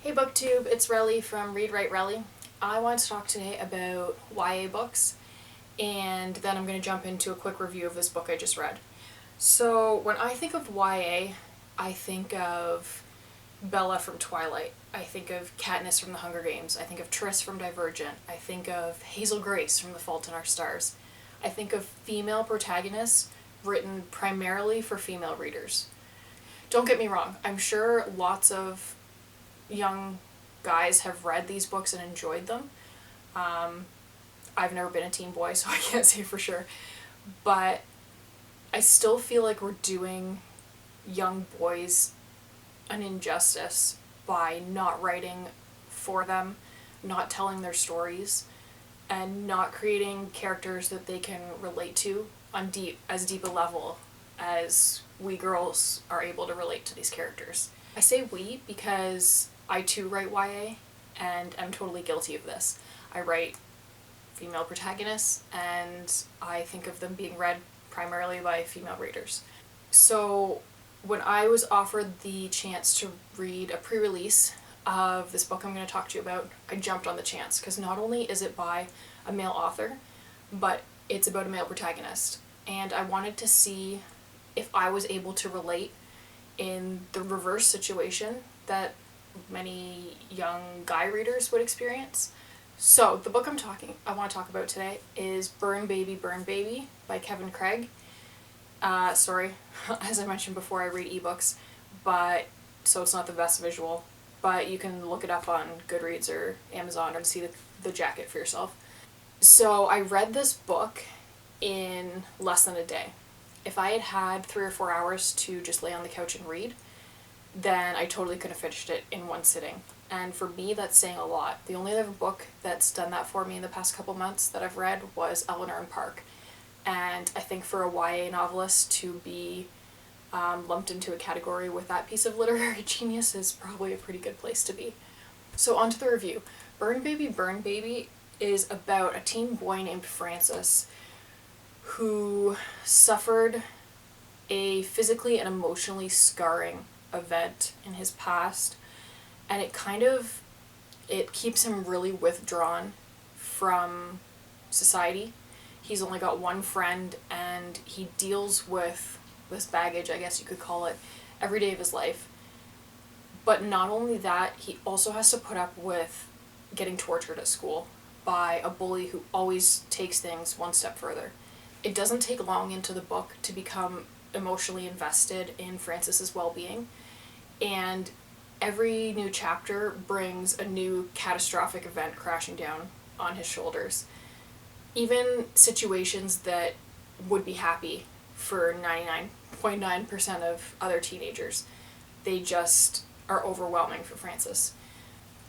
Hey BookTube, it's Relly from Read Write Relly. I wanted to talk today about YA books, and then I'm going to jump into a quick review of this book I just read. So when I think of YA, I think of Bella from Twilight. I think of Katniss from The Hunger Games. I think of Triss from Divergent. I think of Hazel Grace from The Fault in Our Stars. I think of female protagonists written primarily for female readers. Don't get me wrong, I'm sure lots of young guys have read these books and enjoyed them. I've never been a teen boy, so I can't say for sure. But I still feel like we're doing young boys an injustice by not writing for them, not telling their stories, and not creating characters that they can relate to on as deep a level as we girls are able to relate to these characters. I say we because I too write YA, and I'm totally guilty of this. I write female protagonists, and I think of them being read primarily by female readers. So when I was offered the chance to read a pre-release of this book I'm going to talk to you about, I jumped on the chance, because not only is it by a male author, but it's about a male protagonist. And I wanted to see if I was able to relate in the reverse situation that many young guy readers would experience. So the book I want to talk about today is Burn Baby by Kevin Craig. Sorry, as I mentioned before, I read ebooks, but so it's not the best visual, but you can look it up on Goodreads or Amazon and see the jacket for yourself. So I read this book in less than a day. If I had had 3 or 4 hours to just lay on the couch and read, then I totally could have finished it in one sitting. And for me, that's saying a lot. The only other book that's done that for me in the past couple months that I've read was Eleanor and Park. And I think for a YA novelist to be lumped into a category with that piece of literary genius is probably a pretty good place to be. So on to the review. Burn Baby is about a teen boy named Francis who suffered a physically and emotionally scarring event in his past, and it keeps him really withdrawn from society. He's only got one friend, and he deals with this baggage, I guess you could call it, every day of his life. But not only that, he also has to put up with getting tortured at school by a bully who always takes things one step further. It doesn't take long into the book to become emotionally invested in Francis's well-being, and every new chapter brings a new catastrophic event crashing down on his shoulders. Even situations that would be happy for 99.9% of other teenagers, they just are overwhelming for Francis.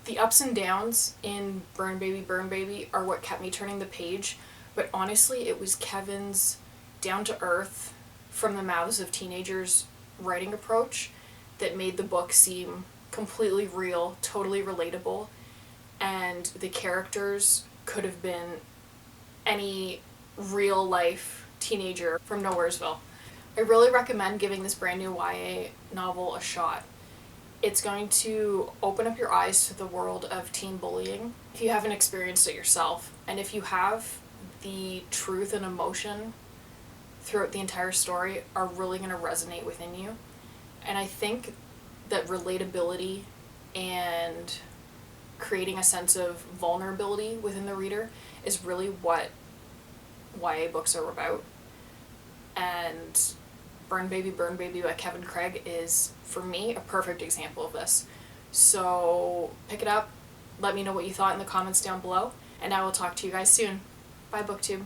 The ups and downs in Burn Baby are what kept me turning the page, but honestly it was Kevin's down-to-earth, from the mouths of teenagers writing approach that made the book seem completely real, totally relatable, and the characters could have been any real-life teenager from Nowheresville. I really recommend giving this brand new YA novel a shot. It's going to open up your eyes to the world of teen bullying if you haven't experienced it yourself, and if you have, the truth and emotion throughout the entire story are really going to resonate within you. And I think that relatability and creating a sense of vulnerability within the reader is really what YA books are about. And Burn Baby by Kevin Craig is, for me, a perfect example of this. So pick it up, let me know what you thought in the comments down below, and I will talk to you guys soon. Bye BookTube.